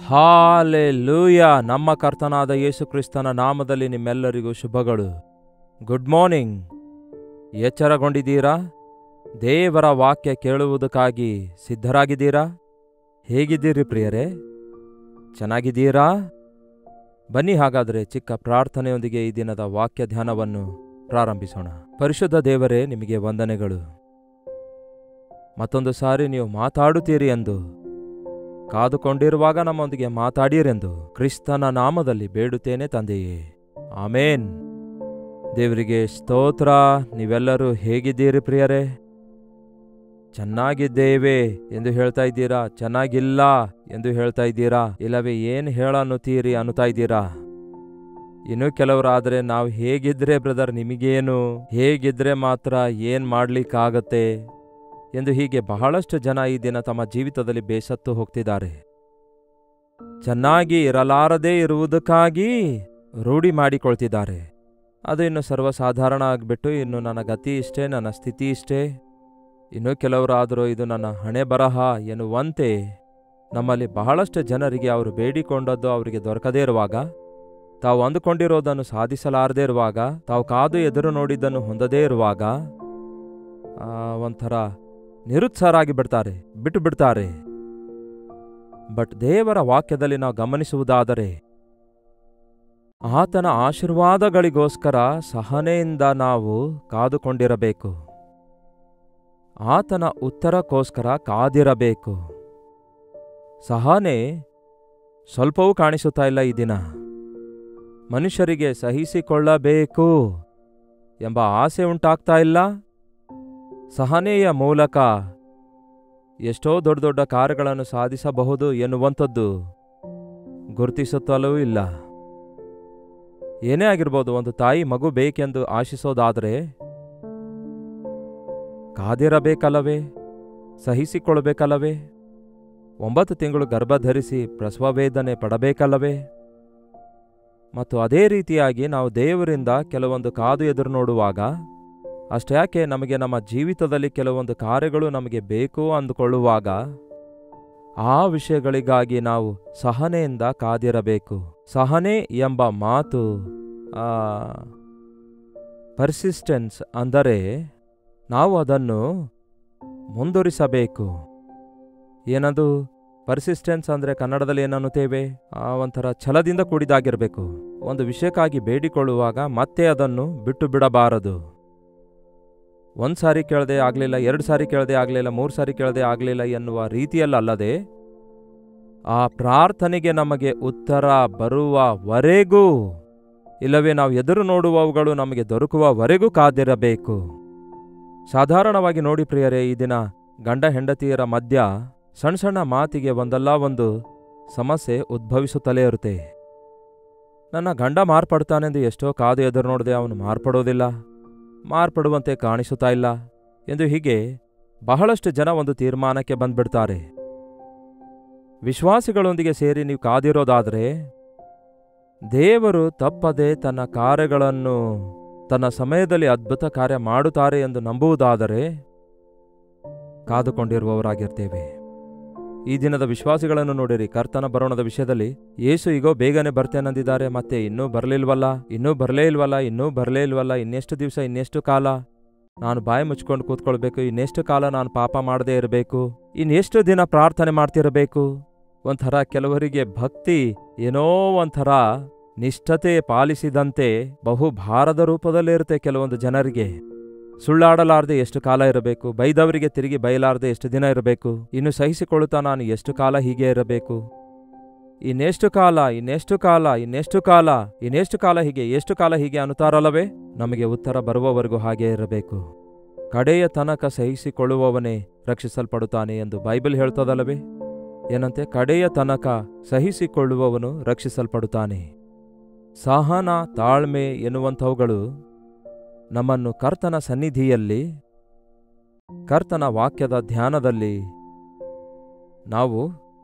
Hallelujah. ನಮ್ಮ ಕರ್ತನಾದ ಯೇಸು ಕ್ರಿಸ್ತನ ನಾಮದಲ್ಲಿ ನಿಮ್ಮೆಲ್ಲರಿಗೂ ಶುಭಗಳು. Good morning. ಎಚ್ಚರಗೊಂಡಿದ್ದೀರಾ? ದೇವರ ವಾಕ್ಯ ಕೇಳುವುದಕ್ಕಾಗಿ ಸಿದ್ಧರಾಗಿದ್ದೀರಾ? ಹೇಗಿದ್ದೀರಿ ಪ್ರಿಯರೇ? ಚೆನ್ನಾಗಿದ್ದೀರಾ? ಬನ್ನಿ ಹಾಗಾದರೆ ಚಿಕ್ಕ ಪ್ರಾರ್ಥನೆಯೊಂದಿಗೆ ಈ ದಿನದ ವಾಕ್ಯ ಧ್ಯಾನವನ್ನು ಪ್ರಾರಂಭಿಸೋಣ. ಪರಿಶುದ್ಧ ದೇವರೇ, ನಿಮಗೆ ವಂದನೆಗಳು. ಮತ್ತೊಂದು ಸಾರಿ ನೀವು ಮಾತಾಡುತ್ತೀರಿ ಎಂದು ಕಾದುಕೊಂಡಿರುವಾಗ ನಮ್ಮೊಂದಿಗೆ ಮಾತಾಡಿರೆಂದು ಕ್ರಿಸ್ತನ ನಾಮದಲ್ಲಿ ಬೇಡುತ್ತೇನೆ ತಂದೆಯೇ, ಆಮೇನ್. ದೇವರಿಗೆ ಸ್ತೋತ್ರ. ನೀವೆಲ್ಲರೂ ಹೇಗಿದ್ದೀರಿ ಪ್ರಿಯರೇ? ಚೆನ್ನಾಗಿದ್ದೇವೆ ಎಂದು ಹೇಳ್ತಾ ಇದ್ದೀರಾ? ಚೆನ್ನಾಗಿಲ್ಲ ಎಂದು ಹೇಳ್ತಾ ಇದ್ದೀರಾ? ಇಲ್ಲವೇ ಏನು ಹೇಳನ್ನುತ್ತೀರಿ ಅನ್ನುತ್ತಾ ಇದ್ದೀರಾ? ಇನ್ನು ಕೆಲವರಾದರೆ ನಾವು ಹೇಗಿದ್ರೆ ಬ್ರದರ್ ನಿಮಗೇನು, ಹೇಗಿದ್ರೆ ಮಾತ್ರ ಏನು ಮಾಡ್ಲಿಕ್ಕಾಗತ್ತೆ ಎಂದು ಹೀಗೆ ಬಹಳಷ್ಟು ಜನ ಈ ದಿನ ತಮ್ಮ ಜೀವಿತದಲ್ಲಿ ಬೇಸತ್ತು ಹೋಗ್ತಿದ್ದಾರೆ. ಚೆನ್ನಾಗಿ ಇರಲಾರದೇ ಇರುವುದಕ್ಕಾಗಿ ರೂಢಿ ಮಾಡಿಕೊಳ್ತಿದ್ದಾರೆ. ಅದು ಇನ್ನು ಸರ್ವಸಾಧಾರಣ ಆಗಿಬಿಟ್ಟು ಇನ್ನು ನನ್ನ ಗತಿ ಇಷ್ಟೇ, ನನ್ನ ಸ್ಥಿತಿ ಇಷ್ಟೇ, ಇನ್ನೂ ಕೆಲವರಾದರೂ ಇದು ನನ್ನ ಹಣೆ ಬರಹ ಎನ್ನುವಂತೆ ನಮ್ಮಲ್ಲಿ ಬಹಳಷ್ಟು ಜನರಿಗೆ ಅವರು ಬೇಡಿಕೊಂಡದ್ದು ಅವರಿಗೆ ದೊರಕದೇ ಇರುವಾಗ, ತಾವು ಅಂದುಕೊಂಡಿರೋದನ್ನು ಸಾಧಿಸಲಾರದೇ ಇರುವಾಗ, ತಾವು ಕಾದು ಎದುರು ನೋಡಿದ್ದನ್ನು ಹೊಂದದೇ ಇರುವಾಗ ಒಂಥರ ನಿರುತ್ಸಾಹರಾಗಿ ಬಿಡ್ತಾರೆ, ಬಿಟ್ಟು ಬಿಡ್ತಾರೆ. ಬಟ್ ದೇವರ ವಾಕ್ಯದಲ್ಲಿ ನಾವು ಗಮನಿಸುವುದಾದರೆ ಆತನ ಆಶೀರ್ವಾದಗಳಿಗೋಸ್ಕರ ಸಹನೆಯಿಂದ ನಾವು ಕಾದುಕೊಂಡಿರಬೇಕು. ಆತನ ಉತ್ತರಕ್ಕೋಸ್ಕರ ಕಾದಿರಬೇಕು. ಸಹನೆ ಸ್ವಲ್ಪವೂ ಕಾಣಿಸುತ್ತಾ ಇಲ್ಲ ಈ ದಿನ. ಮನುಷ್ಯರಿಗೆ ಸಹಿಸಿಕೊಳ್ಳಬೇಕು ಎಂಬ ಆಸೆ ಉಂಟಾಗ್ತಾ ಇಲ್ಲ. ಸಹನೆಯ ಮೂಲಕ ಎಷ್ಟೋ ದೊಡ್ಡ ದೊಡ್ಡ ಕಾರ್ಯಗಳನ್ನು ಸಾಧಿಸಬಹುದು ಎನ್ನುವಂಥದ್ದು ಗುರುತಿಸುತ್ತಲೂ ಇಲ್ಲ. ಏನೇ ಆಗಿರ್ಬೋದು, ಒಂದು ತಾಯಿ ಮಗು ಬೇಕೆಂದು ಆಶಿಸೋದಾದರೆ ಕಾದಿರಬೇಕಲ್ಲವೇ? ಸಹಿಸಿಕೊಳ್ಳಬೇಕಲ್ಲವೇ? 9 ತಿಂಗಳು ಗರ್ಭ ಧರಿಸಿ ಪ್ರಸವ ವೇದನೆ ಪಡಬೇಕಲ್ಲವೇ? ಮತ್ತು ಅದೇ ರೀತಿಯಾಗಿ ನಾವು ದೇವರಿಂದ ಕೆಲವೊಂದು ಕಾದು ಎದುರು ನೋಡುವಾಗ, ಅಷ್ಟ್ಯಾಕೆ ನಮಗೆ ನಮ್ಮ ಜೀವಿತದಲ್ಲಿ ಕೆಲವೊಂದು ಕಾರ್ಯಗಳು ನಮಗೆ ಬೇಕು ಅಂದುಕೊಳ್ಳುವಾಗ ಆ ವಿಷಯಗಳಿಗಾಗಿ ನಾವು ಸಹನೆಯಿಂದ ಕಾದಿರಬೇಕು. ಸಹನೆ ಎಂಬ ಮಾತು ಪರ್ಸಿಸ್ಟೆನ್ಸ್ ಅಂದರೆ ನಾವು ಅದನ್ನು ಮುಂದುವರಿಸಬೇಕು. ಏನದು ಪರ್ಸಿಸ್ಟೆನ್ಸ್ ಅಂದರೆ ಕನ್ನಡದಲ್ಲಿ ಏನನ್ನುತ್ತೇವೆ? ಒಂಥರ ಛಲದಿಂದ ಕೂಡಿದಾಗಿರಬೇಕು. ಒಂದು ವಿಷಯಕ್ಕಾಗಿ ಬೇಡಿಕೊಳ್ಳುವಾಗ ಮತ್ತೆ ಅದನ್ನು ಬಿಟ್ಟು ಬಿಡಬಾರದು. 1 ಸಾರಿ ಕೇಳದೆ ಆಗಲಿಲ್ಲ, 2 ಸಾರಿ ಕೇಳದೆ ಆಗಲಿಲ್ಲ, 3 ಸಾರಿ ಕೇಳದೆ ಆಗಲಿಲ್ಲ ಎನ್ನುವ ರೀತಿಯಲ್ಲದೆ, ಆ ಪ್ರಾರ್ಥನೆಗೆ ನಮಗೆ ಉತ್ತರ ಬರುವವರೆಗೂ, ಇಲ್ಲವೇ ನಾವು ಎದುರು ನೋಡುವವುಗಳು ನಮಗೆ ದೊರಕುವವರೆಗೂ ಕಾದಿರಬೇಕು. ಸಾಧಾರಣವಾಗಿ ನೋಡಿ ಪ್ರಿಯರೇ, ಈ ದಿನ ಗಂಡ ಹೆಂಡತಿಯರ ಮಧ್ಯ ಸಣ್ಣ ಸಣ್ಣ ಮಾತಿಗೆ ಒಂದಲ್ಲ ಒಂದು ಸಮಸ್ಯೆ ಉದ್ಭವಿಸುತ್ತಲೇ ಇರುತ್ತೆ. ನನ್ನ ಗಂಡ ಮಾರ್ಪಡ್ತಾನೆಂದು ಎಷ್ಟೋ ಕಾದು ಎದುರು ನೋಡದೆ ಅವನು ಮಾರ್ಪಡೋದಿಲ್ಲ, ಮಾರ್ಪಡುವಂತೆ ಕಾಣಿಸುತ್ತಾ ಇಲ್ಲ ಎಂದು ಹೀಗೆ ಬಹಳಷ್ಟು ಜನ ಒಂದು ತೀರ್ಮಾನಕ್ಕೆ ಬಂದ್ಬಿಡ್ತಾರೆ. ವಿಶ್ವಾಸಿಗಳೊಂದಿಗೆ ಸೇರಿ ನೀವು ಕಾದಿರೋದಾದರೆ ದೇವರು ತಪ್ಪದೆ ತನ್ನ ಕಾರ್ಯಗಳನ್ನು ತನ್ನ ಸಮಯದಲ್ಲಿ ಅದ್ಭುತ ಕಾರ್ಯ ಮಾಡುತ್ತಾರೆ ಎಂದು ನಂಬುವುದಾದರೆ ಕಾದುಕೊಂಡಿರುವವರಾಗಿರ್ತೇವೆ. ಈ ದಿನದ ವಿಶ್ವಾಸಿಗಳನ್ನು ನೋಡಿರಿ. ಕರ್ತನ ಬರೋಣದ ವಿಷಯದಲ್ಲಿ ಯೇಸು ಈಗೋ ಬೇಗನೆ ಬರ್ತೇನೆಂದಿದ್ದಾರೆ, ಮತ್ತೆ ಇನ್ನೂ ಬರಲಿಲ್ವಲ್ಲ, ಇನ್ನೂ ಬರಲೇ ಇಲ್ವಲ್ಲ, ಇನ್ನೆಷ್ಟು ದಿವಸ, ಇನ್ನೆಷ್ಟು ಕಾಲ ನಾನು ಬಾಯಿ ಮುಚ್ಕೊಂಡು ಕೂತ್ಕೊಳ್ಬೇಕು, ಇನ್ನೆಷ್ಟು ಕಾಲ ನಾನು ಪಾಪ ಮಾಡದೇ ಇರಬೇಕು, ಇನ್ನೆಷ್ಟು ದಿನ ಪ್ರಾರ್ಥನೆ ಮಾಡ್ತಿರಬೇಕು. ಒಂಥರ ಕೆಲವರಿಗೆ ಭಕ್ತಿ ಏನೋ ಒಂಥರ ನಿಷ್ಠತೆ ಪಾಲಿಸಿದಂತೆ ಬಹು ಭಾರದ ರೂಪದಲ್ಲೇ ಇರುತ್ತೆ. ಕೆಲವೊಂದು ಜನರಿಗೆ ಸುಳ್ಳಾಡಲಾರದೆ ಎಷ್ಟು ಕಾಲ ಇರಬೇಕು, ಬೈದವರಿಗೆ ತಿರುಗಿ ಬೈಲಾರದೆ ಎಷ್ಟು ದಿನ ಇರಬೇಕು, ಇನ್ನು ಸಹಿಸಿಕೊಳ್ಳುತ್ತಾ ನಾನು ಎಷ್ಟು ಕಾಲ ಹೀಗೆ ಇರಬೇಕು, ಇನ್ನೆಷ್ಟು ಕಾಲ ಹೀಗೆ ಎಷ್ಟು ಕಾಲ ಹೀಗೆ ಅನ್ನುತ್ತಾರಲ್ಲವೇ? ನಮಗೆ ಉತ್ತರ ಬರುವವರೆಗೂ ಹಾಗೇ ಇರಬೇಕು. ಕಡೆಯ ತನಕ ಸಹಿಸಿಕೊಳ್ಳುವವನೇ ರಕ್ಷಿಸಲ್ಪಡುತ್ತಾನೆ ಎಂದು ಬೈಬಲ್ ಹೇಳ್ತದಲ್ಲವೇ? ಏನಂತೆ? ಕಡೆಯ ತನಕ ಸಹಿಸಿಕೊಳ್ಳುವವನು ರಕ್ಷಿಸಲ್ಪಡುತ್ತಾನೆ. ಸಹನ, ತಾಳ್ಮೆ ಎನ್ನುವಂಥವುಗಳು ನಮ್ಮನ್ನು ಕರ್ತನ ಸನ್ನಿಧಿಯಲ್ಲಿ, ಕರ್ತನ ವಾಕ್ಯದ ಧ್ಯಾನದಲ್ಲಿ ನಾವು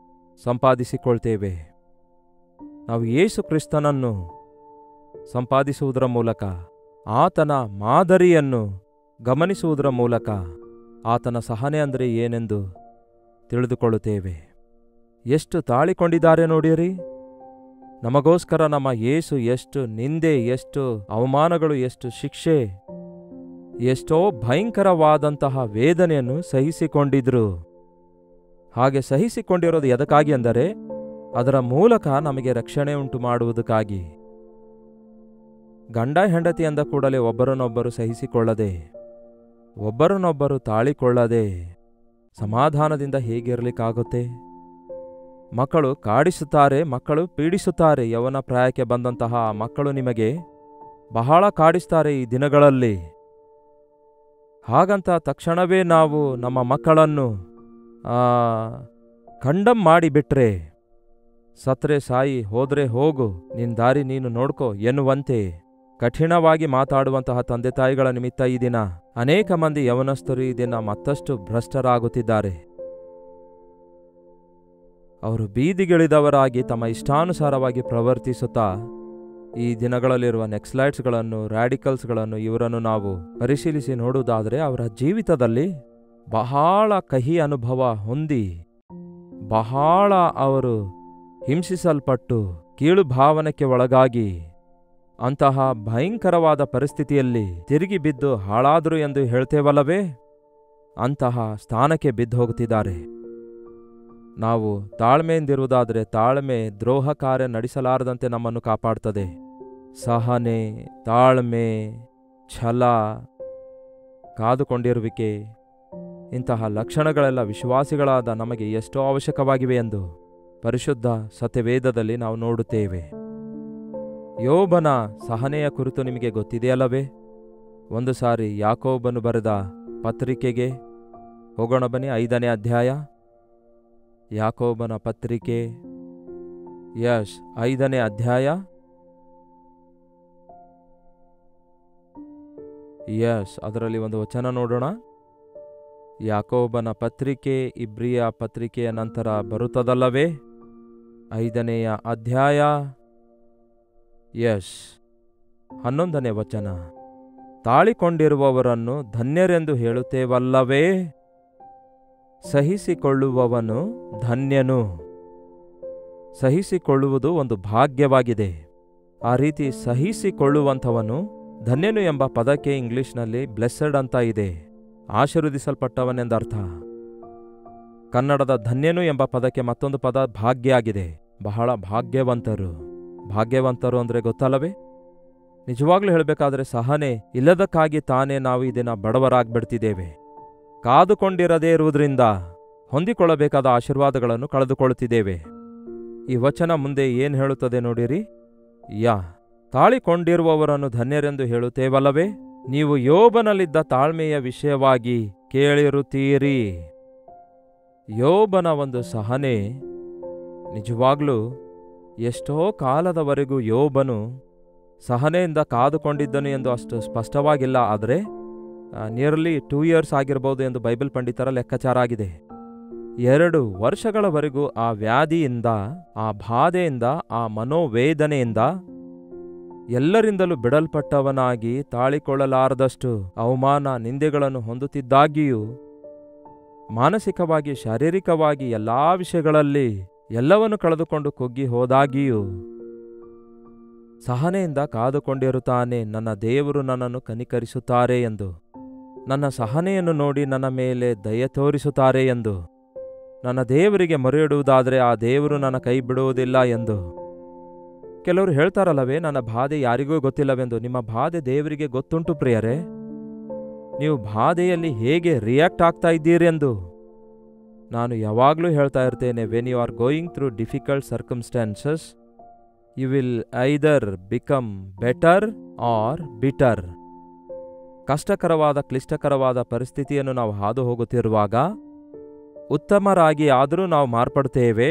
ಸಂಪಾದಿಸಿಕೊಳ್ತೇವೆ. ನಾವು ಯೇಸು ಕ್ರಿಸ್ತನನ್ನು ಸಂಪಾದಿಸುವುದರ ಮೂಲಕ, ಆತನ ಮಾದರಿಯನ್ನು ಗಮನಿಸುವುದರ ಮೂಲಕ ಆತನ ಸಹನೆ ಅಂದರೆ ಏನೆಂದು ತಿಳಿದುಕೊಳ್ಳುತ್ತೇವೆ. ಎಷ್ಟು ತಾಳಿಕೊಂಡಿದ್ದಾರೆ ನೋಡಿರಿ. ನಮಗೋಸ್ಕರ ನಮ್ಮ ಯೇಸು ಎಷ್ಟು ನಿಂದೆ, ಎಷ್ಟು ಅವಮಾನಗಳು, ಎಷ್ಟು ಶಿಕ್ಷೆ, ಎಷ್ಟೋ ಭಯಂಕರವಾದಂತಹ ವೇದನೆಯನ್ನು ಸಹಿಸಿಕೊಂಡಿದ್ರು. ಹಾಗೆ ಸಹಿಸಿಕೊಂಡಿರೋದು ಎದಕ್ಕಾಗಿ ಅಂದರೆ ಅದರ ಮೂಲಕ ನಮಗೆ ರಕ್ಷಣೆ ಉಂಟು ಮಾಡುವುದಕ್ಕಾಗಿ. ಗಂಡ ಹೆಂಡತಿ ಅಂದ ಕೂಡಲೇ ಒಬ್ಬರನ್ನೊಬ್ಬರು ಸಹಿಸಿಕೊಳ್ಳದೆ, ಒಬ್ಬರನ್ನೊಬ್ಬರು ತಾಳಿಕೊಳ್ಳದೆ ಸಮಾಧಾನದಿಂದ ಹೇಗಿರಲಿಕ್ಕಾಗುತ್ತೆ? ಮಕ್ಕಳು ಕಾಡಿಸುತ್ತಾರೆ, ಮಕ್ಕಳು ಪೀಡಿಸುತ್ತಾರೆ. ಯೌವನ ಪ್ರಾಯಕ್ಕೆ ಬಂದಂತಹ ಮಕ್ಕಳು ನಿಮಗೆ ಬಹಳ ಕಾಡಿಸ್ತಾರೆ ಈ ದಿನಗಳಲ್ಲಿ. ಹಾಗಂತ ತಕ್ಷಣವೇ ನಾವು ನಮ್ಮ ಮಕ್ಕಳನ್ನು ಕಂಡಮ್ ಮಾಡಿಬಿಟ್ರೆ, ಸತ್ರೆ ಸಾಯಿ, ಹೋದ್ರೆ ಹೋಗು, ನಿನ್ ದಾರಿ ನೀನು ನೋಡ್ಕೋ ಎನ್ನುವಂತೆ ಕಠಿಣವಾಗಿ ಮಾತಾಡುವಂತಹ ತಂದೆ ತಾಯಿಗಳ ನಿಮಿತ್ತ ಈ ದಿನ ಅನೇಕ ಮಂದಿ ಯೌವನಸ್ಥರು ಈ ದಿನ ಮತ್ತಷ್ಟು ಭ್ರಷ್ಟರಾಗುತ್ತಿದ್ದಾರೆ. ಅವರು ಬೀದಿಗಿಳಿದವರಾಗಿ ತಮ್ಮ ಇಷ್ಟಾನುಸಾರವಾಗಿ ಪ್ರವರ್ತಿಸುತ್ತಾ ಈ ದಿನಗಳಲ್ಲಿರುವ ನೆಕ್ಸ್ಲೈಟ್ಸ್ಗಳನ್ನು, ರ್ಯಾಡಿಕಲ್ಸ್ಗಳನ್ನು ಇವರನ್ನು ನಾವು ಪರಿಶೀಲಿಸಿ ನೋಡುವುದಾದರೆ ಅವರ ಜೀವಿತದಲ್ಲಿ ಬಹಳ ಕಹಿ ಅನುಭವ ಹೊಂದಿ, ಬಹಳ ಅವರು ಹಿಂಸಿಸಲ್ಪಟ್ಟು ಕೀಳು ಭಾವನೆಗೆ ಒಳಗಾಗಿ ಅಂತಹ ಭಯಂಕರವಾದ ಪರಿಸ್ಥಿತಿಯಲ್ಲಿ ತಿರುಗಿ ಬಿದ್ದು ಹಾಳಾದರು ಎಂದು ಹೇಳ್ತೇವಲ್ಲವೇ, ಅಂತಹ ಸ್ಥಾನಕ್ಕೆ ಬಿದ್ದು ಹೋಗುತ್ತಿದ್ದಾರೆ. ನಾವು ತಾಳ್ಮೆಯಿಂದಿರುವುದಾದರೆ ತಾಳ್ಮೆ ದ್ರೋಹ ಕಾರ್ಯ ನಡೆಸಲಾರದಂತೆ ನಮ್ಮನ್ನು ಕಾಪಾಡ್ತದೆ. ಸಹನೆ, ತಾಳ್ಮೆ, ಛಲ, ಕಾದುಕೊಂಡಿರುವಿಕೆ, ಇಂತಹ ಲಕ್ಷಣಗಳೆಲ್ಲ ವಿಶ್ವಾಸಿಗಳಾದ ನಮಗೆ ಎಷ್ಟೋ ಅವಶ್ಯಕವಾಗಿವೆ ಎಂದು ಪರಿಶುದ್ಧ ಸತ್ಯವೇದದಲ್ಲಿ ನಾವು ನೋಡುತ್ತೇವೆ. ಯೋಬನ ಸಹನೆಯ ಕುರಿತು ನಿಮಗೆ ಗೊತ್ತಿದೆಯಲ್ಲವೇ? ಒಂದು ಸಾರಿ ಯಾಕೋಬನು ಬರೆದ ಪತ್ರಿಕೆಗೆ ಹೋಗೋಣ ಬನ್ನಿ. 5ನೇ ಅಧ್ಯಾಯ ಯಾಕೋಬನ ಪತ್ರಿಕೆ, 5ನೇ ಅಧ್ಯಾಯ. ಅದರಲ್ಲಿ ಒಂದು ವಚನ ನೋಡೋಣ. ಯಾಕೋಬನ ಪತ್ರಿಕೆ ಇಬ್ರಿಯ ಪತ್ರಿಕೆಯ ನಂತರ ಬರುತ್ತದಲ್ಲವೇ? 5ನೆಯ ಅಧ್ಯಾಯ 11ನೇ ವಚನ. ತಾಳಿಕೊಂಡಿರುವವರನ್ನು ಧನ್ಯರೆಂದು ಹೇಳುತ್ತೇವಲ್ಲವೇ? ಸಹಿಸಿಕೊಳ್ಳುವವನು ಧನ್ಯನು. ಸಹಿಸಿಕೊಳ್ಳುವುದು ಒಂದು ಭಾಗ್ಯವಾಗಿದೆ. ಆ ರೀತಿ ಸಹಿಸಿಕೊಳ್ಳುವಂಥವನು ಧನ್ಯನು ಎಂಬ ಪದಕ್ಕೆ ಇಂಗ್ಲಿಷ್ನಲ್ಲಿ ಬ್ಲೆಸ್ಸಡ್ ಅಂತ ಇದೆ, ಆಶೀರ್ವದಿಸಲ್ಪಟ್ಟವನೆಂದರ್ಥ. ಕನ್ನಡದ ಧನ್ಯನು ಎಂಬ ಪದಕ್ಕೆ ಮತ್ತೊಂದು ಪದ ಭಾಗ್ಯ ಆಗಿದೆ. ಬಹಳ ಭಾಗ್ಯವಂತರು. ಭಾಗ್ಯವಂತರು ಅಂದರೆ ಗೊತ್ತಲ್ಲವೇ? ನಿಜವಾಗ್ಲೂ ಹೇಳಬೇಕಾದ್ರೆ ಸಹನೆ ಇಲ್ಲದಕ್ಕಾಗಿ ತಾನೇ ನಾವು ಈ ದಿನ ಬಡವರಾಗ್ಬಿಡ್ತಿದ್ದೇವೆ. ಕಾದುಕೊಂಡಿರದೇ ಇರುವುದರಿಂದ ಹೊಂದಿಕೊಳ್ಳಬೇಕಾದ ಆಶೀರ್ವಾದಗಳನ್ನು ಕಳೆದುಕೊಳ್ಳುತ್ತಿದ್ದೇವೆ. ಈ ವಚನ ಮುಂದೆ ಏನು ಹೇಳುತ್ತದೆ ನೋಡಿರಿ. ತಾಳಿಕೊಂಡಿರುವವರನ್ನು ಧನ್ಯರೆಂದು ಹೇಳುತ್ತೇವಲ್ಲವೇ? ನೀವು ಯೋಬನಲ್ಲಿದ್ದ ತಾಳ್ಮೆಯ ವಿಷಯವಾಗಿ ಕೇಳಿರುತ್ತೀರಿ. ಯೋಬನ ಒಂದು ಸಹನೆ ನಿಜವಾಗ್ಲೂ ಎಷ್ಟೋ ಕಾಲದವರೆಗೂ ಯೋಬನು ಸಹನೆಯಿಂದ ಕಾದುಕೊಂಡಿದ್ದನು ಎಂದು ಅಷ್ಟು ಸ್ಪಷ್ಟವಾಗಿಲ್ಲ. ಆದರೆ ನಿಯರ್ಲಿ 2 years ಆಗಿರ್ಬೋದು ಎಂದು ಬೈಬಲ್ ಪಂಡಿತರ ಲೆಕ್ಕಾಚಾರ ಆಗಿದೆ. 2 ವರ್ಷಗಳವರೆಗೂ ಆ ವ್ಯಾಧಿಯಿಂದ, ಆ ಬಾಧೆಯಿಂದ, ಆ ಮನೋವೇದನೆಯಿಂದ ಎಲ್ಲರಿಂದಲೂ ಬಿಡಲ್ಪಟ್ಟವನಾಗಿ ತಾಳಿಕೊಳ್ಳಲಾರದಷ್ಟು ಅವಮಾನ ನಿಂದೆಗಳನ್ನು ಹೊಂದುತ್ತಿದ್ದಾಗಿಯೂ, ಮಾನಸಿಕವಾಗಿ ಶಾರೀರಿಕವಾಗಿ ಎಲ್ಲಾ ವಿಷಯಗಳಲ್ಲಿ ಎಲ್ಲವನ್ನು ಕಳೆದುಕೊಂಡು ಕುಗ್ಗಿ ಹೋದಾಗಿಯೂ ಸಹನೆಯಿಂದ ಕಾದುಕೊಂಡಿರುತ್ತಾನೆ. ನನ್ನ ದೇವರು ನನ್ನನ್ನು ಕನಿಕರಿಸುತ್ತಾರೆ ಎಂದು, ನನ್ನ ಸಹನೆಯನ್ನು ನೋಡಿ ನನ್ನ ಮೇಲೆ ದಯೆ ತೋರಿಸುತ್ತಾರೆ ಎಂದು, ನನ್ನ ದೇವರಿಗೆ ಮೊರೆಯಿಡುವುದಾದರೆ ಆ ದೇವರು ನನ್ನ ಕೈ ಬಿಡುವುದಿಲ್ಲ ಎಂದು. ಕೆಲವರು ಹೇಳ್ತಾರಲ್ಲವೇ, ನನ್ನ ಬಾಧೆ ಯಾರಿಗೂ ಗೊತ್ತಿಲ್ಲವೆಂದು. ನಿಮ್ಮ ಬಾಧೆ ದೇವರಿಗೆ ಗೊತ್ತುಂಟು ಪ್ರಿಯರೇ. ನೀವು ಬಾಧೆಯಲ್ಲಿ ಹೇಗೆ ರಿಯಾಕ್ಟ್ ಆಗ್ತಾ ಇದ್ದೀರಿ ಎಂದು ನಾನು ಯಾವಾಗಲೂ ಹೇಳ್ತಾ ಇರ್ತೇನೆ. When you are going through difficult circumstances, you will either become better or bitter. ಕಷ್ಟಕರವಾದ ಕ್ಲಿಷ್ಟಕರವಾದ ಪರಿಸ್ಥಿತಿಯನ್ನು ನಾವು ಹಾದು ಹೋಗುತ್ತಿರುವಾಗ ಉತ್ತಮರಾಗಿ ಆದರೂ ನಾವು ಮಾರ್ಪಡ್ತೇವೆ,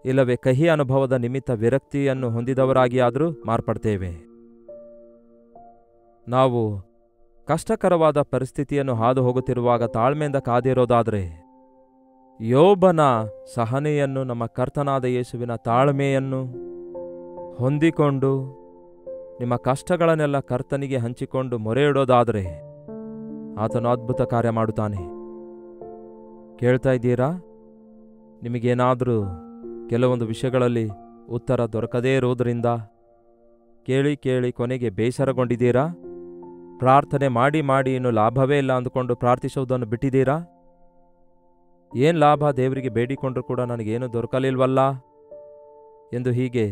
ಇಲ್ಲವೇ ಕಹಿ ಅನುಭವದ ನಿಮಿತ್ತ ವಿರಕ್ತಿಯನ್ನು ಹೊಂದಿದವರಾಗಿ ಆದರೂ ಮಾರ್ಪಡ್ತೇವೆ. ನಾವು ಕಷ್ಟಕರವಾದ ಪರಿಸ್ಥಿತಿಯನ್ನು ಹಾದು ಹೋಗುತ್ತಿರುವಾಗ ತಾಳ್ಮೆಯಿಂದ ಕಾದಿರೋದಾದರೆ, ಯೋಬನ ಸಹನೆಯನ್ನು, ನಮ್ಮ ಕರ್ತನಾದ ಯೇಸುವಿನ ತಾಳ್ಮೆಯನ್ನು ಹೊಂದಿಕೊಂಡು ನಿಮ್ಮ ಕಷ್ಟಗಳನ್ನೆಲ್ಲ ಕರ್ತನಿಗೆ ಹಂಚಿಕೊಂಡು ಮೊರೆಯಿಡೋದಾದರೆ ಆತನು ಅದ್ಭುತ ಕಾರ್ಯ ಮಾಡುತ್ತಾನೆ. ಕೇಳ್ತಾ ಇದ್ದೀರಾ? ನಿಮಗೇನಾದರೂ ಕೆಲವೊಂದು ವಿಷಯಗಳಲ್ಲಿ ಉತ್ತರ ದೊರಕದೇ ಇರುವುದರಿಂದ ಕೇಳಿ ಕೇಳಿ ಕೊನೆಗೆ ಬೇಸರಗೊಂಡಿದ್ದೀರಾ? ಪ್ರಾರ್ಥನೆ ಮಾಡಿ ಮಾಡಿ ಇನ್ನು ಲಾಭವೇ ಇಲ್ಲ ಅಂದುಕೊಂಡು ಪ್ರಾರ್ಥಿಸುವುದನ್ನು ಬಿಟ್ಟಿದ್ದೀರಾ? ಏನು ಲಾಭ, ದೇವರಿಗೆ ಬೇಡಿಕೊಂಡ್ರೂ ಕೂಡ ನನಗೇನು ದೊರಕಲಿಲ್ವಲ್ಲ ಎಂದು ಹೀಗೆ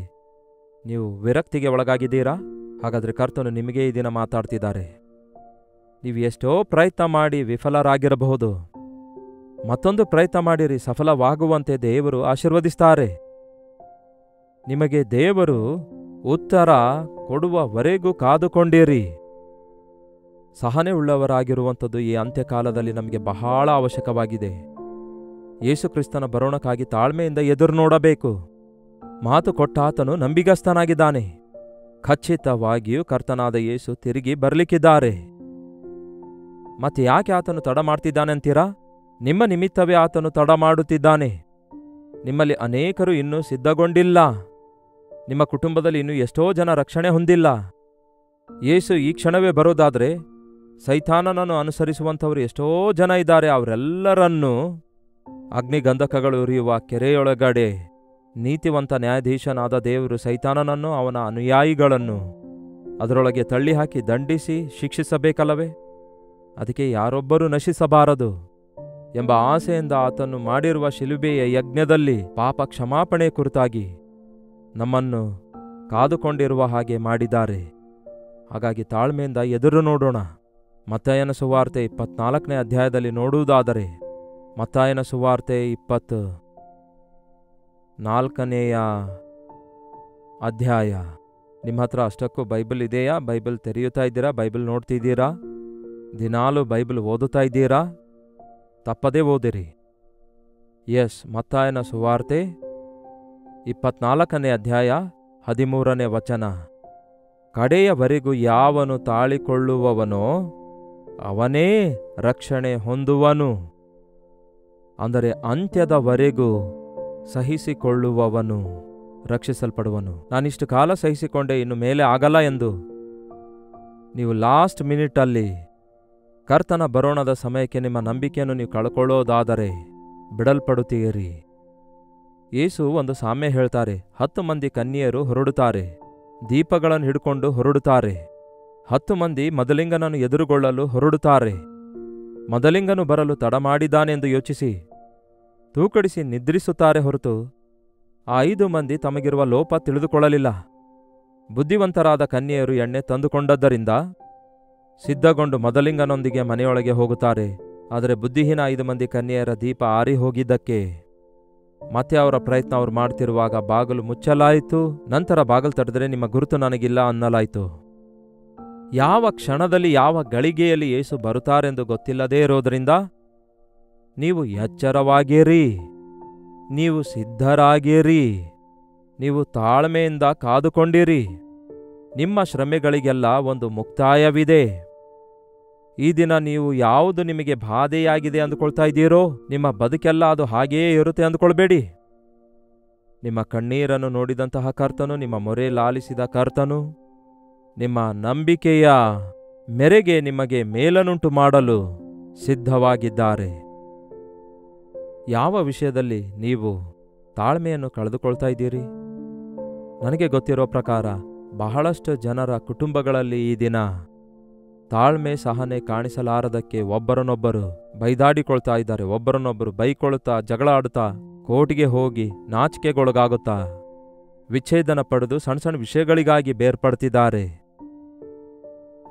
ನೀವು ವಿರಕ್ತಿಗೆ ಒಳಗಾಗಿದ್ದೀರಾ? ಹಾಗಾದರೆ ಕರ್ತನು ನಿಮಗೆ ಈ ದಿನ ಮಾತಾಡ್ತಿದ್ದಾರೆ. ನೀವು ಎಷ್ಟೋ ಪ್ರಯತ್ನ ಮಾಡಿ ವಿಫಲರಾಗಿರಬಹುದು. ಮತ್ತೊಂದು ಪ್ರಯತ್ನ ಮಾಡಿರಿ, ಸಫಲವಾಗುವಂತೆ ದೇವರು ಆಶೀರ್ವದಿಸ್ತಾರೆ. ನಿಮಗೆ ದೇವರು ಉತ್ತರ ಕೊಡುವವರೆಗೂ ಕಾದುಕೊಂಡಿರಿ. ಸಹನೆ ಉಳ್ಳವರಾಗಿರುವಂಥದ್ದು ಈ ಅಂತ್ಯಕಾಲದಲ್ಲಿ ನಮಗೆ ಬಹಳ ಅವಶ್ಯಕವಾಗಿದೆ. ಯೇಸು ಕ್ರಿಸ್ತನ ಬರೋಣಕ್ಕಾಗಿ ತಾಳ್ಮೆಯಿಂದ ಎದುರು ನೋಡಬೇಕು. ಮಾತು ಕೊಟ್ಟಾತನು ನಂಬಿಗಸ್ತನಾಗಿದ್ದಾನೆ. ಖಚಿತವಾಗಿಯೂ ಕರ್ತನಾದ ಯೇಸು ತಿರುಗಿ ಬರಲಿಕ್ಕಿದ್ದಾರೆ. ಮತ್ತೆ ಯಾಕೆ ಆತನು ತಡ ಮಾಡ್ತಿದ್ದಾನೆ ಅಂತೀರಾ? ನಿಮ್ಮ ನಿಮಿತ್ತವೇ ಆತನು ತಡ ಮಾಡುತ್ತಿದ್ದಾನೆ. ನಿಮ್ಮಲ್ಲಿ ಅನೇಕರು ಇನ್ನೂ ಸಿದ್ಧಗೊಂಡಿಲ್ಲ. ನಿಮ್ಮ ಕುಟುಂಬದಲ್ಲಿ ಇನ್ನೂ ಎಷ್ಟೋ ಜನ ರಕ್ಷಣೆ ಹೊಂದಿಲ್ಲ. ಯೇಸು ಈ ಕ್ಷಣವೇ ಬರೋದಾದರೆ ಸೈತಾನನನ್ನು ಅನುಸರಿಸುವಂಥವರು ಎಷ್ಟೋ ಜನ ಇದ್ದಾರೆ. ಅವರೆಲ್ಲರನ್ನೂ ಅಗ್ನಿಗಂಧಕಗಳು ಉರಿಯುವ ಕೆರೆಯೊಳಗಡೆ ನೀತಿವಂತ ನ್ಯಾಯಾಧೀಶನಾದ ದೇವರು ಸೈತಾನನನ್ನು ಅವನ ಅನುಯಾಯಿಗಳನ್ನು ಅದರೊಳಗೆ ತಳ್ಳಿ ಹಾಕಿ ದಂಡಿಸಿ ಶಿಕ್ಷಿಸಬೇಕಲ್ಲವೇ? ಅದಕ್ಕೆ ಯಾರೊಬ್ಬರೂ ನಶಿಸಬಾರದು ಎಂಬ ಆಸೆಯಿಂದ ಆತನು ಮಾಡಿರುವ ಶಿಲುಬೆಯ ಯಜ್ಞದಲ್ಲಿ ಪಾಪ ಕ್ಷಮಾಪಣೆ ಕುರಿತಾಗಿ ನಮ್ಮನ್ನು ಕಾದುಕೊಂಡಿರುವ ಹಾಗೆ ಮಾಡಿದ್ದಾರೆ. ಹಾಗಾಗಿ ತಾಳ್ಮೆಯಿಂದ ಎದುರು ನೋಡೋಣ. ಮತ್ತಾಯನ ಸುವಾರ್ತೆ 24ನೇ ಅಧ್ಯಾಯದಲ್ಲಿ ನೋಡುವುದಾದರೆ, ಮತ್ತಾಯನ ಸುವಾರ್ತೆ 24ನೇಯ ಅಧ್ಯಾಯ. ನಿಮ್ಮ ಹತ್ರ ಅಷ್ಟಕ್ಕೂ ಬೈಬಲ್ ಇದೆಯಾ? ಬೈಬಲ್ ತೆರೆಯುತ್ತಾ ಇದ್ದೀರಾ? ಬೈಬಲ್ ನೋಡ್ತಿದ್ದೀರಾ? ದಿನಾಲು ಬೈಬಲ್ ಓದುತ್ತಾ ಇದ್ದೀರಾ? ತಪ್ಪದೇ ಓದಿರಿ. ಮತ್ತಾಯನ ಸುವಾರ್ತೆ 24ನೇ ಅಧ್ಯಾಯ 13ನೇ ವಚನ. ಕಡೆಯವರೆಗೂ ಯಾವನು ತಾಳಿಕೊಳ್ಳುವವನೋ ಅವನೇ ರಕ್ಷಣೆ ಹೊಂದುವನು. ಅಂದರೆ ಅಂತ್ಯದವರೆಗೂ ಸಹಿಸಿಕೊಳ್ಳುವವನು ರಕ್ಷಿಸಲ್ಪಡುವನು. ನಾನಿಷ್ಟು ಕಾಲ ಸಹಿಸಿಕೊಂಡೆ, ಇನ್ನು ಮೇಲೆ ಆಗಲ್ಲ ಎಂದು ನೀವು ಲಾಸ್ಟ್ ಮಿನಿಟಲ್ಲಿ ಕರ್ತನ ಬರೋಣದ ಸಮಯಕ್ಕೆ ನಿಮ್ಮ ನಂಬಿಕೆಯನ್ನು ನೀವು ಕಳ್ಕೊಳ್ಳೋದಾದರೆ ಬಿಡಲ್ಪಡುತ್ತೀರಿ. ಯೇಸು ಒಂದು ಸಾಮ್ಯ ಹೇಳ್ತಾರೆ. 10 ಮಂದಿ ಕನ್ಯೆಯರು ಹೊರಡುತ್ತಾರೆ, ದೀಪಗಳನ್ನು ಹಿಡ್ಕೊಂಡು ಹೊರಡುತ್ತಾರೆ. 10 ಮಂದಿ ಮದಲಿಂಗನನ್ನು ಎದುರುಗೊಳ್ಳಲು ಹೊರಡುತ್ತಾರೆ. ಮದಲಿಂಗನು ಬರಲು ತಡ ಮಾಡಿದ್ದಾನೆಂದು ಯೋಚಿಸಿ ತೂಕಡಿಸಿ ನಿದ್ರಿಸುತ್ತಾರೆ ಹೊರತು ಆ 5 ಮಂದಿ ತಮಗಿರುವ ಲೋಪ ತಿಳಿದುಕೊಳ್ಳಲಿಲ್ಲ. ಬುದ್ಧಿವಂತರಾದ ಕನ್ಯೆಯರು ಎಣ್ಣೆ ತಂದುಕೊಂಡದ್ದರಿಂದ ಸಿದ್ಧಗೊಂಡು ಮದಲಿಂಗನೊಂದಿಗೆ ಮನೆಯೊಳಗೆ ಹೋಗುತ್ತಾರೆ. ಆದರೆ ಬುದ್ಧಿಹೀನ 5 ಮಂದಿ ಕನ್ಯೆಯರ ದೀಪ ಆರಿ ಹೋಗಿದ್ದಕ್ಕೆ ಮತ್ತೆ ಅವರ ಪ್ರಯತ್ನ ಅವರು ಮಾಡ್ತಿರುವಾಗ ಬಾಗಿಲು ಮುಚ್ಚಲಾಯಿತು. ನಂತರ ಬಾಗಿಲು ತಡೆದರೆ ನಿಮ್ಮ ಗುರುತು ನನಗಿಲ್ಲ ಅನ್ನಲಾಯಿತು. ಯಾವ ಕ್ಷಣದಲ್ಲಿ ಯಾವ ಗಳಿಗೆಯಲ್ಲಿ ಯೇಸು ಬರುತ್ತಾರೆಂದು ಗೊತ್ತಿಲ್ಲದೇ ಇರೋದರಿಂದ ನೀವು ಎಚ್ಚರವಾಗಿರಿ, ನೀವು ಸಿದ್ಧರಾಗಿರಿ, ನೀವು ತಾಳ್ಮೆಯಿಂದ ಕಾದುಕೊಂಡಿರಿ. ನಿಮ್ಮ ಶ್ರಮೆಗಳಿಗೆಲ್ಲ ಒಂದು ಮುಕ್ತಾಯವಿದೆ. ಈ ದಿನ ನೀವು ಯಾವುದು ನಿಮಗೆ ಬಾಧೆಯಾಗಿದೆ ಅಂದುಕೊಳ್ತಾ ಇದ್ದೀರೋ, ನಿಮ್ಮ ಬದುಕೆಲ್ಲ ಅದು ಹಾಗೆಯೇ ಇರುತ್ತೆ ಅಂದುಕೊಳ್ಬೇಡಿ. ನಿಮ್ಮ ಕಣ್ಣೀರನ್ನು ನೋಡಿದಂತಹ ಕರ್ತನು, ನಿಮ್ಮ ಮೊರೆ ಲಾಲಿಸಿದ ಕರ್ತನು ನಿಮ್ಮ ನಂಬಿಕೆಯ ಮೇರೆಗೆ ನಿಮಗೆ ಮೇಲನುಂಟು ಮಾಡಲು ಸಿದ್ಧವಾಗಿದ್ದಾರೆ. ಯಾವ ವಿಷಯದಲ್ಲಿ ನೀವು ತಾಳ್ಮೆಯನ್ನು ಕಳೆದುಕೊಳ್ತಾ ಇದ್ದೀರಿ? ನನಗೆ ಗೊತ್ತಿರೋ ಪ್ರಕಾರ ಬಹಳಷ್ಟು ಜನರ ಕುಟುಂಬಗಳಲ್ಲಿ ಈ ದಿನ ತಾಳ್ಮೆ ಸಹನೆ ಕಾಣಿಸಲಾರದಕ್ಕೆ ಒಬ್ಬರನ್ನೊಬ್ಬರು ಬೈದಾಡಿಕೊಳ್ತಾ ಇದ್ದಾರೆ. ಒಬ್ಬರನ್ನೊಬ್ಬರು ಬೈಕೊಳ್ತಾ, ಜಗಳ ಆಡುತ್ತಾ, ಕೋರ್ಟಿಗೆ ಹೋಗಿ ನಾಚಿಕೆಗೊಳಗಾಗುತ್ತಾ, ವಿಚ್ಛೇದನ ಪಡೆದು ಸಣ್ಣ ಸಣ್ಣ ವಿಷಯಗಳಿಗಾಗಿ ಬೇರ್ಪಡ್ತಿದ್ದಾರೆ.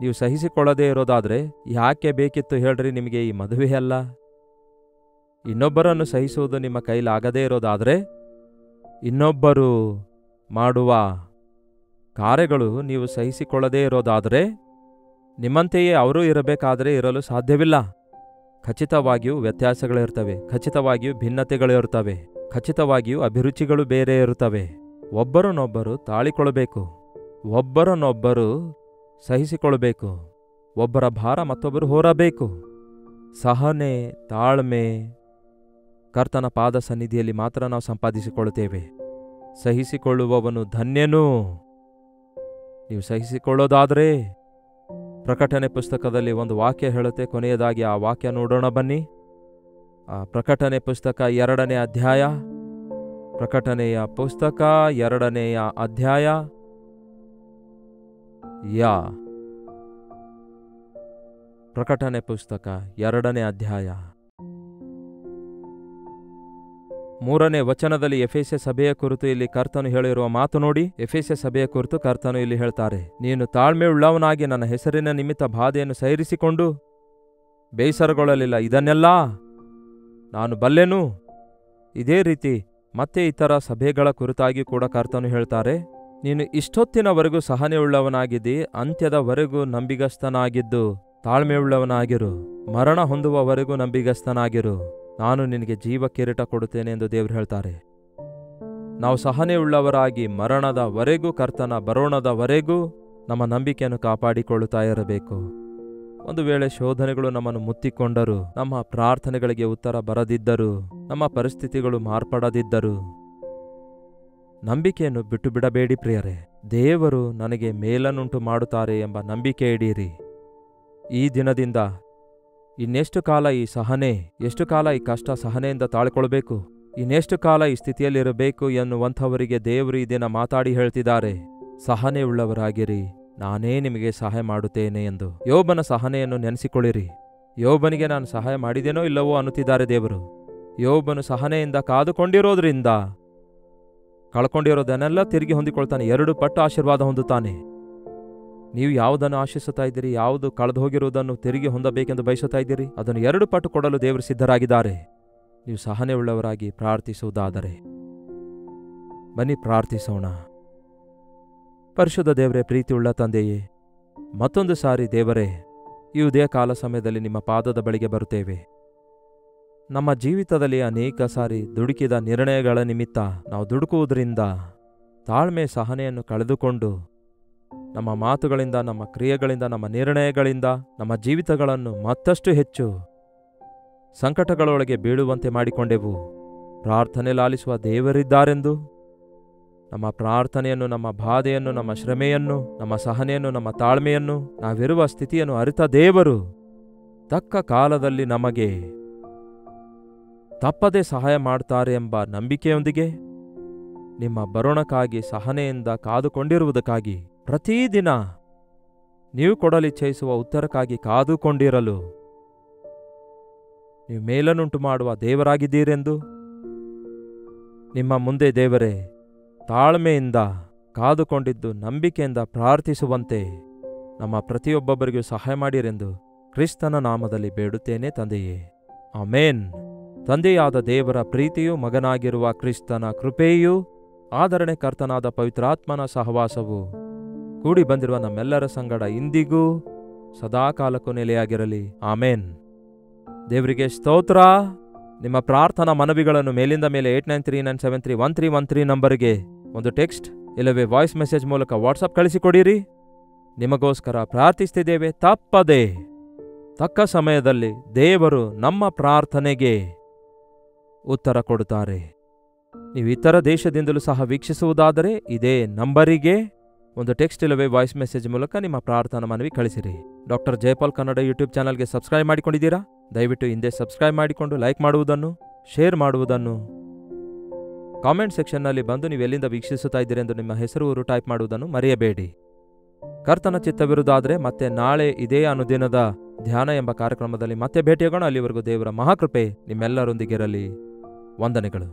ನೀವು ಸಹಿಸಿಕೊಳ್ಳದೇ ಇರೋದಾದರೆ ಯಾಕೆ ಬೇಕಿತ್ತು ಹೇಳ್ರಿ ನಿಮಗೆ ಈ ಮದುವೆಯಲ್ಲ? ಇನ್ನೊಬ್ಬರನ್ನು ಸಹಿಸುವುದು ನಿಮ್ಮ ಕೈಲಾಗದೇ ಇರೋದಾದರೆ, ಇನ್ನೊಬ್ಬರು ಮಾಡುವ ಕಾರ್ಯಗಳು ನೀವು ಸಹಿಸಿಕೊಳ್ಳದೇ ಇರೋದಾದರೆ, ನಿಮ್ಮಂತೆಯೇ ಅವರೂ ಇರಬೇಕಾದರೆ ಇರಲು ಸಾಧ್ಯವಿಲ್ಲ. ಖಚಿತವಾಗಿಯೂ ವ್ಯತ್ಯಾಸಗಳಿರ್ತವೆ, ಖಚಿತವಾಗಿಯೂ ಭಿನ್ನತೆಗಳಿರುತ್ತವೆ, ಖಚಿತವಾಗಿಯೂ ಅಭಿರುಚಿಗಳು ಬೇರೆ ಇರುತ್ತವೆ. ಒಬ್ಬರನ್ನೊಬ್ಬರು ತಾಳಿಕೊಳ್ಳಬೇಕು, ಒಬ್ಬರನ್ನೊಬ್ಬರು ಸಹಿಸಿಕೊಳ್ಳಬೇಕು, ಒಬ್ಬರ ಭಾರ ಮತ್ತೊಬ್ಬರು ಹೊರಬೇಕು. ಸಹನೆ, ತಾಳ್ಮೆ ಕರ್ತನ ಪಾದ ಸನ್ನಿಧಿಯಲ್ಲಿ ಮಾತ್ರ ನಾವು ಸಂಪಾದಿಸಿಕೊಳ್ಳುತ್ತೇವೆ. ಸಹಿಸಿಕೊಳ್ಳುವವನು ಧನ್ಯನು. ನೀವು ಸಹಿಸಿಕೊಳ್ಳೋದಾದರೆ ಪ್ರಕಟಣೆ ಪುಸ್ತಕದಲ್ಲಿ ಒಂದು ವಾಕ್ಯ ಹೇಳುತ್ತೆ. ಕೊನೆಯದಾಗಿ ಆ ವಾಕ್ಯ ನೋಡೋಣ ಬನ್ನಿ. ಆ ಪ್ರಕಟಣೆ ಪುಸ್ತಕ 2ನೇ ಅಧ್ಯಾಯ ಪ್ರಕಟಣೆಯ ಪುಸ್ತಕ 2ನೇ ಅಧ್ಯಾಯ. ಪ್ರಕಟಣೆ ಪುಸ್ತಕ 2ನೇ ಅಧ್ಯಾಯ 3ನೇ ವಚನದಲ್ಲಿ ಎಫೆಸ ಸಭೆಯ ಕುರಿತು ಇಲ್ಲಿ ಕರ್ತನು ಹೇಳಿರುವ ಮಾತು ನೋಡಿ. ಎಫೆಸ ಸಭೆಯ ಕುರಿತು ಕರ್ತನು ಇಲ್ಲಿ ಹೇಳ್ತಾರೆ, ನೀನು ತಾಳ್ಮೆಯುಳ್ಳವನಾಗಿ ನನ್ನ ಹೆಸರಿನ ನಿಮಿತ್ತ ಬಾಧೆಯನ್ನು ಸಹಿರಿಸಿಕೊಂಡು ಬೇಸರಗೊಳ್ಳಲಿಲ್ಲ. ಇದನ್ನೆಲ್ಲ ನಾನು ಬಲ್ಲೆನು. ಇದೇ ರೀತಿ ಮತ್ತೆ ಇತರ ಸಭೆಗಳ ಕುರಿತಾಗಿ ಕೂಡ ಕರ್ತನು ಹೇಳ್ತಾರೆ, ನೀನು ಇಷ್ಟೊತ್ತಿನವರೆಗೂ ಸಹನೆಯುಳ್ಳವನಾಗಿದ್ದಿ, ಅಂತ್ಯದವರೆಗೂ ನಂಬಿಗಸ್ತನಾಗಿದ್ದು ತಾಳ್ಮೆಯುಳ್ಳವನಾಗಿರು, ಮರಣ ಹೊಂದುವವರೆಗೂ ನಂಬಿಗಸ್ತನಾಗಿರು, ನಾನು ನಿನಗೆ ಜೀವ ಕಿರೀಟ ಕೊಡುತ್ತೇನೆ ಎಂದು ದೇವರು ಹೇಳ್ತಾರೆ. ನಾವು ಸಹನೆಯುಳ್ಳವರಾಗಿ ಮರಣದವರೆಗೂ, ಕರ್ತನ ಬರೋಣದವರೆಗೂ ನಮ್ಮ ನಂಬಿಕೆಯನ್ನು ಕಾಪಾಡಿಕೊಳ್ಳುತ್ತಾ ಇರಬೇಕು. ಒಂದು ವೇಳೆ ಶೋಧನೆಗಳು ನಮ್ಮನ್ನು ಮುತ್ತಿಕೊಂಡರು, ನಮ್ಮ ಪ್ರಾರ್ಥನೆಗಳಿಗೆ ಉತ್ತರ ಬರದಿದ್ದರು, ನಮ್ಮ ಪರಿಸ್ಥಿತಿಗಳು ಮಾರ್ಪಡದಿದ್ದರು, ನಂಬಿಕೆಯನ್ನು ಬಿಟ್ಟು ಬಿಡಬೇಡಿ ಪ್ರಿಯರೇ. ದೇವರು ನನಗೆ ಮೇಲನ್ನುಂಟು ಮಾಡುತ್ತಾರೆ ಎಂಬ ನಂಬಿಕೆ ಇಡೀರಿ. ಈ ದಿನದಿಂದ ಇನ್ನೆಷ್ಟು ಕಾಲ ಈ ಸಹನೆ, ಎಷ್ಟು ಕಾಲ ಈ ಕಷ್ಟ ಸಹನೆಯಿಂದ ತಾಳ್ಕೊಳ್ಬೇಕು, ಇನ್ನೆಷ್ಟು ಕಾಲ ಈ ಸ್ಥಿತಿಯಲ್ಲಿರಬೇಕು ಎನ್ನುವಂಥವರಿಗೆ ದೇವರು ಈ ದಿನ ಮಾತಾಡಿ ಹೇಳ್ತಿದ್ದಾರೆ, ಸಹನೆಯುಳ್ಳವರಾಗಿರಿ, ನಾನೇ ನಿಮಗೆ ಸಹಾಯ ಮಾಡುತ್ತೇನೆ ಎಂದು. ಯೋಬನ ಸಹನೆಯನ್ನು ನೆನೆಸಿಕೊಳ್ಳಿರಿ. ಯೋಬನಿಗೆ ನಾನು ಸಹಾಯ ಮಾಡಿದೇನೋ ಇಲ್ಲವೋ ಅನ್ನುತ್ತಿದ್ದಾರೆ ದೇವರು. ಯೋಬನು ಸಹನೆಯಿಂದ ಕಾದುಕೊಂಡಿರೋದ್ರಿಂದ ಕಳ್ಕೊಂಡಿರೋದನ್ನೆಲ್ಲ ತಿರುಗಿ ಹೊಂದಿಕೊಳ್ತಾನೆ, 2 ಪಟ್ಟು ಆಶೀರ್ವಾದ ಹೊಂದುತ್ತಾನೆ. ನೀವು ಯಾವುದನ್ನು ಆಶಿಸುತ್ತಾ ಇದ್ದೀರಿ, ಯಾವುದು ಕಳೆದು ಹೋಗಿರುವುದನ್ನು ತಿರುಗಿ ಹೊಂದಬೇಕೆಂದು ಬಯಸುತ್ತಾ ಇದ್ದೀರಿ, ಅದನ್ನು 2 ಪಟ್ಟು ಕೊಡಲು ದೇವರು ಸಿದ್ಧರಾಗಿದ್ದಾರೆ. ನೀವು ಸಹನೆಯುಳ್ಳವರಾಗಿ ಪ್ರಾರ್ಥಿಸುವುದಾದರೆ ಬನ್ನಿ ಪ್ರಾರ್ಥಿಸೋಣ. ಪರಿಶುದ್ಧ ದೇವರೇ, ಪ್ರೀತಿಯುಳ್ಳ ತಂದೆಯೇ, ಮತ್ತೊಂದು ಸಾರಿ ದೇವರೇ, ಈ ಉದಯ ಕಾಲ ಸಮಯದಲ್ಲಿ ನಿಮ್ಮ ಪಾದದ ಬಳಿಗೆ ಬರುತ್ತೇವೆ. ನಮ್ಮ ಜೀವಿತದಲ್ಲಿ ಅನೇಕ ಸಾರಿ ದುಡುಕಿದ ನಿರ್ಣಯಗಳ ನಿಮಿತ್ತ ನಾವು ದುಡುಕುವುದರಿಂದ ತಾಳ್ಮೆ ಸಹನೆಯನ್ನು ಕಳೆದುಕೊಂಡು ನಮ್ಮ ಮಾತುಗಳಿಂದ, ನಮ್ಮ ಕ್ರಿಯೆಗಳಿಂದ, ನಮ್ಮ ನಿರ್ಣಯಗಳಿಂದ ನಮ್ಮ ಜೀವಿತಗಳನ್ನು ಮತ್ತಷ್ಟು ಹೆಚ್ಚು ಸಂಕಟಗಳೊಳಗೆ ಬೀಳುವಂತೆ ಮಾಡಿಕೊಂಡೆವು. ಪ್ರಾರ್ಥನೆ ಲಾಲಿಸುವ ದೇವರಿದ್ದಾರೆಂದು ನಮ್ಮ ಪ್ರಾರ್ಥನೆಯನ್ನು, ನಮ್ಮ ಬಾಧೆಯನ್ನು, ನಮ್ಮ ಶ್ರಮೆಯನ್ನು, ನಮ್ಮ ಸಹನೆಯನ್ನು, ನಮ್ಮ ತಾಳ್ಮೆಯನ್ನು, ನಾವಿರುವ ಸ್ಥಿತಿಯನ್ನು ಅರಿತ ದೇವರು ತಕ್ಕ ಕಾಲದಲ್ಲಿ ನಮಗೆ ತಪ್ಪದೆ ಸಹಾಯ ಮಾಡ್ತಾರೆ ಎಂಬ ನಂಬಿಕೆಯೊಂದಿಗೆ ನಿಮ್ಮ ಬರೋಣಕ್ಕಾಗಿ ಸಹನೆಯಿಂದ ಕಾದುಕೊಂಡಿರುವುದಕ್ಕಾಗಿ, ಪ್ರತಿದಿನ ನೀವು ಕೊಡಲಿಚ್ಛಯಿಸುವ ಉತ್ತರಕ್ಕಾಗಿ ಕಾದುಕೊಂಡಿರಲು ನೀವು ಮೇಲನ್ನುಂಟು ಮಾಡುವ ದೇವರಾಗಿದ್ದೀರೆಂದು ನಿಮ್ಮ ಮುಂದೆ ದೇವರೇ ತಾಳ್ಮೆಯಿಂದ ಕಾದುಕೊಂಡಿದ್ದು ನಂಬಿಕೆಯಿಂದ ಪ್ರಾರ್ಥಿಸುವಂತೆ ನಮ್ಮ ಪ್ರತಿಯೊಬ್ಬೊಬ್ಬರಿಗೂ ಸಹಾಯ ಮಾಡಿರೆಂದು ಕ್ರಿಸ್ತನ ನಾಮದಲ್ಲಿ ಬೇಡುತ್ತೇನೆ ತಂದೆಯೇ, ಆಮೇನ್. ತಂದೆಯಾದ ದೇವರ ಪ್ರೀತಿಯೂ, ಮಗನಾಗಿರುವ ಕ್ರಿಸ್ತನ ಕೃಪೆಯೂ, ಆದರಣೆ ಕರ್ತನಾದ ಪವಿತ್ರಾತ್ಮನ ಸಹವಾಸವು ಕೂಡಿ ಬಂದಿರುವ ನಮ್ಮೆಲ್ಲರ ಸಂಗಡ ಇಂದಿಗೂ ಸದಾಕಾಲಕ್ಕೂ ನೆಲೆಯಾಗಿರಲಿ. ಆಮೇನ್. ದೇವರಿಗೆ ಸ್ತೋತ್ರ. ನಿಮ್ಮ ಪ್ರಾರ್ಥನಾ ಮನವಿಗಳನ್ನು ಮೇಲಿಂದ ಮೇಲೆ 8939731313 ನಂಬರ್ಗೆ ಒಂದು ಟೆಕ್ಸ್ಟ್ ಇಲ್ಲವೇ ವಾಯ್ಸ್ ಮೆಸೇಜ್ ಮೂಲಕ ವಾಟ್ಸಪ್ ಕಳಿಸಿಕೊಡಿರಿ. ನಿಮಗೋಸ್ಕರ ಪ್ರಾರ್ಥಿಸ್ತಿದ್ದೇವೆ. ತಪ್ಪದೆ ತಕ್ಕ ಸಮಯದಲ್ಲಿ ದೇವರು ನಮ್ಮ ಪ್ರಾರ್ಥನೆಗೆ ಉತ್ತರ ಕೊಡುತ್ತಾರೆ. ನೀವು ಇತರ ದೇಶದಿಂದಲೂ ಸಹ ವೀಕ್ಷಿಸುವುದಾದರೆ ಇದೇ ನಂಬರಿಗೆ ಒಂದು ಟೆಕ್ಸ್ಟ್ ಇಲ್ಲವೇ ವಾಯ್ಸ್ ಮೆಸೇಜ್ ಮೂಲಕ ನಿಮ್ಮ ಪ್ರಾರ್ಥನಾ ಮನವಿ ಕಳಿಸಿರಿ. ಡಾಕ್ಟರ್ ಜಯಪಾಲ್ ಕನ್ನಡ ಯೂಟ್ಯೂಬ್ ಚಾನಲ್ಗೆ ಸಬ್ಸ್ಕ್ರೈಬ್ ಮಾಡಿಕೊಂಡಿದ್ದೀರಾ? ದಯವಿಟ್ಟು ಹಿಂದೆ ಸಬ್ಸ್ಕ್ರೈಬ್ ಮಾಡಿಕೊಂಡು ಲೈಕ್ ಮಾಡುವುದನ್ನು, ಶೇರ್ ಮಾಡುವುದನ್ನು, ಕಾಮೆಂಟ್ ಸೆಕ್ಷನ್ನಲ್ಲಿ ಬಂದು ನೀವು ಎಲ್ಲಿಂದ ವೀಕ್ಷಿಸುತ್ತಾ ಇದ್ದೀರೆಂದು ನಿಮ್ಮ ಹೆಸರು ಊರು ಟೈಪ್ ಮಾಡುವುದನ್ನು ಮರೆಯಬೇಡಿ. ಕರ್ತನ ಚಿತ್ತವಿರುವುದಾದರೆ ಮತ್ತೆ ನಾಳೆ ಇದೇ ಅನುದಿನದ ಧ್ಯಾನ ಎಂಬ ಕಾರ್ಯಕ್ರಮದಲ್ಲಿ ಮತ್ತೆ ಭೇಟಿಯಾಗೋಣ. ಅಲ್ಲಿವರೆಗೂ ದೇವರ ಮಹಾಕೃಪೆ ನಿಮ್ಮೆಲ್ಲರೊಂದಿಗಿರಲಿ. ವಂದನೆಗಳು.